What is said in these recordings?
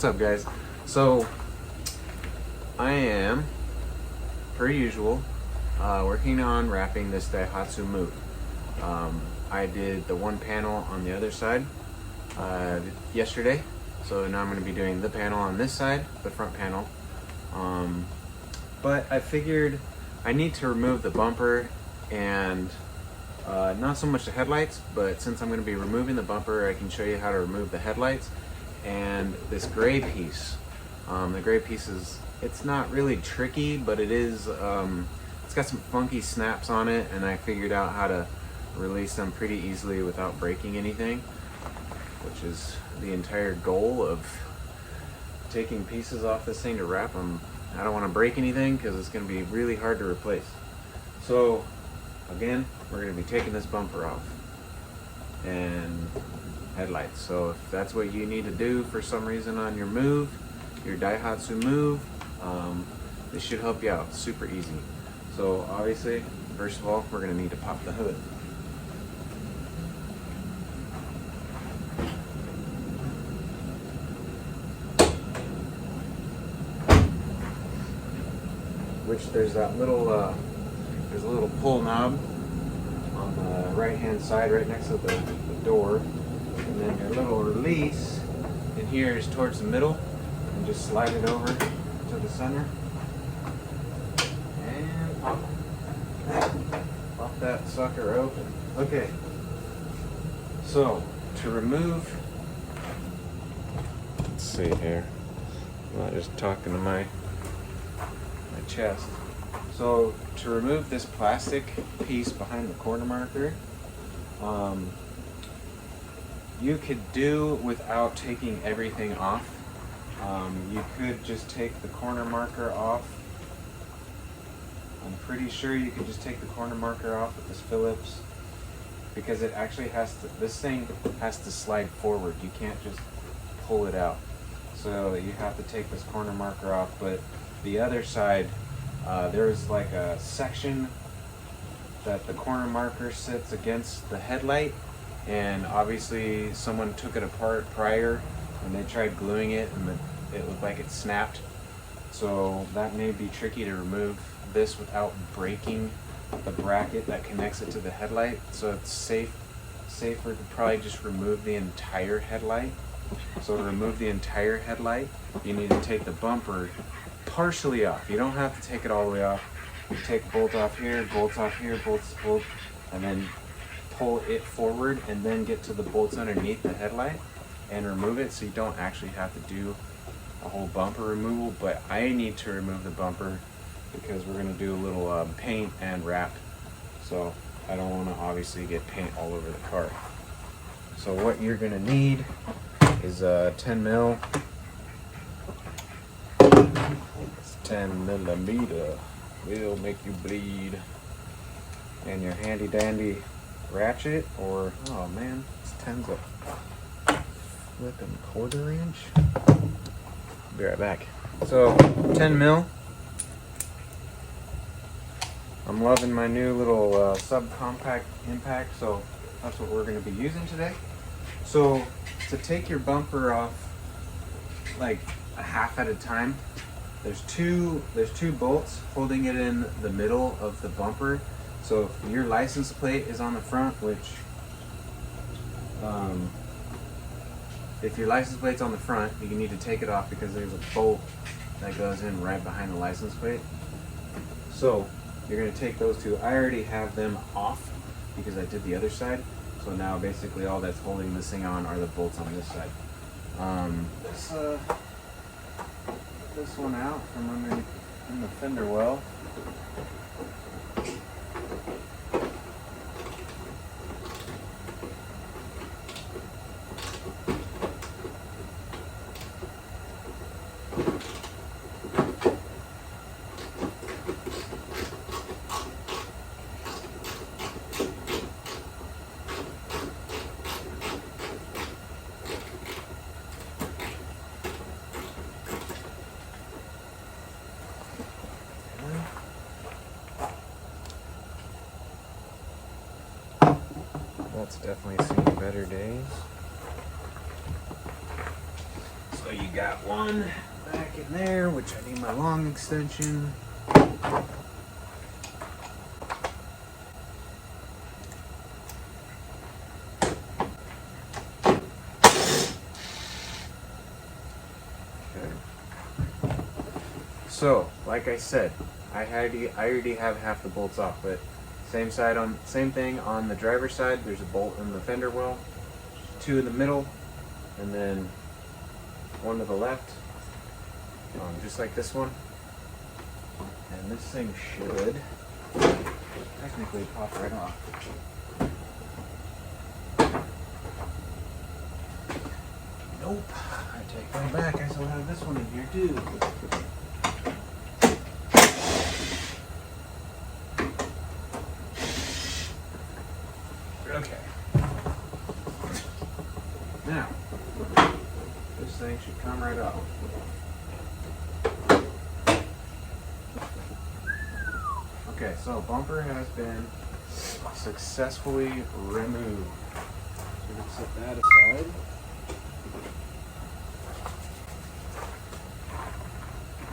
What's up, guys? So I am, per usual, working on wrapping this Daihatsu Move. I did the one panel on the other side yesterday, so now I'm going to be doing the panel on this side, the front panel. But I figured I need to remove the bumper and not so much the headlights, but since I'm going to be removing the bumper, I can show you how to remove the headlights and this gray piece. The gray piece it's not really tricky, but it is, it's got some funky snaps on it, and I figured out how to release them pretty easily without breaking anything, which is the entire goal of taking pieces off this thing to wrap them. I don't want to break anything because it's going to be really hard to replace. So again, we're going to be taking this bumper off and headlights. So if that's what you need to do for some reason on your Move, your Daihatsu Move, this should help you out. Super easy. So obviously, first of all, we're going to need to pop the hood. Which there's that little there's a little pull knob on the right hand side right next to the door, and then your little release in here is towards the middle, and just slide it over to the center and pop that sucker open. Okay, so to remove, let's see here, I'm not just talking to my chest. So to remove this plastic piece behind the corner marker, you could do without taking everything off. You could just take the corner marker off. I'm pretty sure you could just take the corner marker off with this Phillips, because it actually has to, this thing has to slide forward. You can't just pull it out. So you have to take this corner marker off, but the other side, there's like a section that the corner marker sits against the headlight, and obviously someone took it apart prior and they tried gluing it, and it looked like it snapped. So that may be tricky to remove this without breaking the bracket that connects it to the headlight. So it's safer to probably just remove the entire headlight. So to remove the entire headlight, you need to take the bumper partially off. You don't have to take it all the way off. You take bolts off here, bolts off here, bolts, and then pull it forward, and then get to the bolts underneath the headlight and remove it, so you don't actually have to do a whole bumper removal. But I need to remove the bumper because we're going to do a little paint and wrap, so I don't want to obviously get paint all over the car. So what you're going to need is a 10 mil. 10 millimeter will make you bleed, and your handy dandy ratchet, or oh man, this 10's a flipping quarter inch. Be right back. So 10 mil. I'm loving my new little subcompact impact, so that's what we're going to be using today. So to take your bumper off like a half at a time, there's two bolts holding it in the middle of the bumper. So if your license plate is on the front, which if your license plate's on the front, you need to take it off because there's a bolt that goes in right behind the license plate. So you're going to take those two. I already have them off because I did the other side. So now basically all that's holding this thing on are the bolts on this side. This one out from underneath in the fender well. That's definitely seen better days. So So you got one back in there, which I need my long extension. So, like I said, I already have half the bolts off, but same thing on the driver's side. There's a bolt in the fender well, 2 in the middle, and then 1 to the left, just like this one. And this thing should technically pop right off. Nope. I take that back. I still have this one in here too. Okay. Now, this thing should come right off. Okay, so bumper has been successfully removed. So let's set that aside.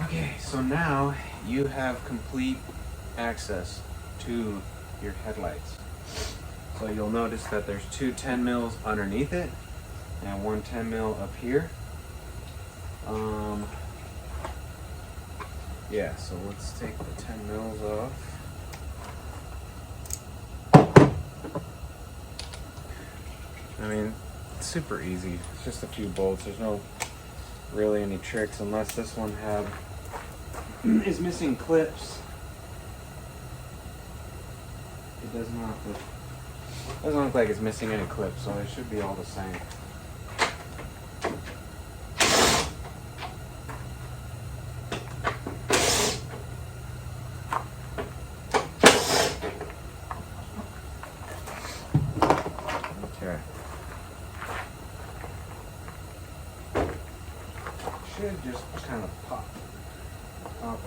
Okay, so now you have complete access to your headlights. So you'll notice that there's 2 10 mils underneath it and 1 10 mil up here. Yeah, so let's take the 10 mils off. I mean, it's super easy. It's just a few bolts. There's no really any tricks unless this one is missing clips. It doesn't look like it's missing any clips, so it should be all the same. Okay. Should just kind of pop off.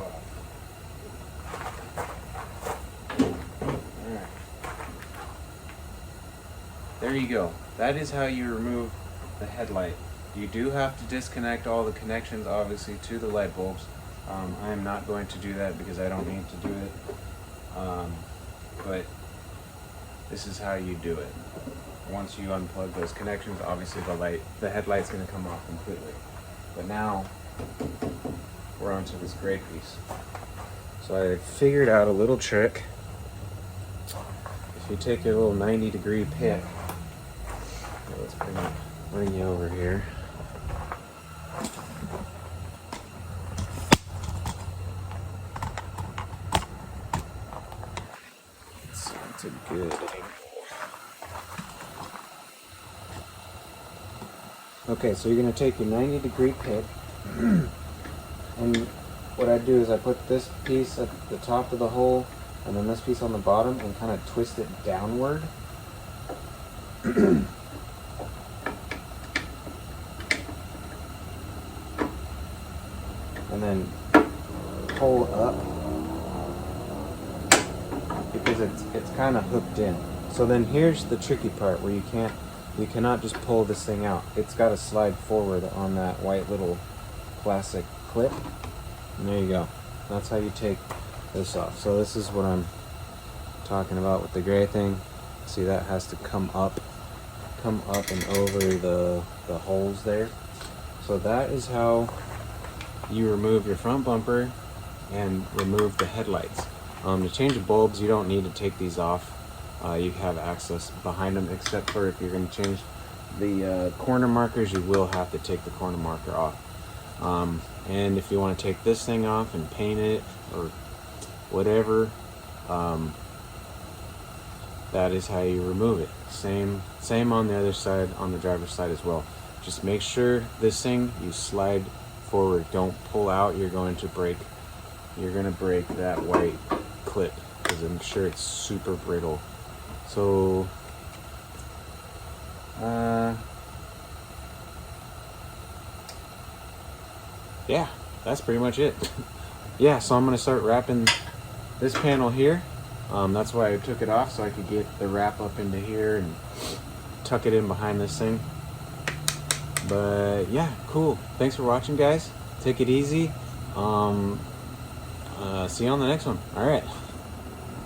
Alright. There you go. That is how you remove the headlight. You do have to disconnect all the connections, obviously, to the light bulbs. I am not going to do that because I don't need to do it. But this is how you do it. Once you unplug those connections, obviously the headlight's going to come off completely. But now we're onto this gray piece. So I figured out a little trick. If you take your little 90-degree pick, let's bring you over here. It's a good angle. Okay, so you're going to take your 90-degree pick, and what I do is I put this piece at the top of the hole and then this piece on the bottom and kind of twist it downward. And then pull up because it's kind of hooked in. So then here's the tricky part where you cannot just pull this thing out. It's got to slide forward on that white little plastic clip. And there you go. That's how you take this off. So this is what I'm talking about with the gray thing. See, that has to come up and over the holes there. So that is how you remove your front bumper and remove the headlights. To change the bulbs, you don't need to take these off. You have access behind them, except for if you're going to change the corner markers, you will have to take the corner marker off. And if you want to take this thing off and paint it or whatever, that is how you remove it. Same on the other side, on the driver's side as well. Just make sure this thing, you slide forward. Don't pull out. You're going to break that white clip because I'm sure it's super brittle. So yeah, that's pretty much it. Yeah, so I'm going to start wrapping this panel here. That's why I took it off, so I could get the wrap up into here and tuck it in behind this thing. But yeah, cool. Thanks for watching, guys. Take it easy. See you on the next one. All right.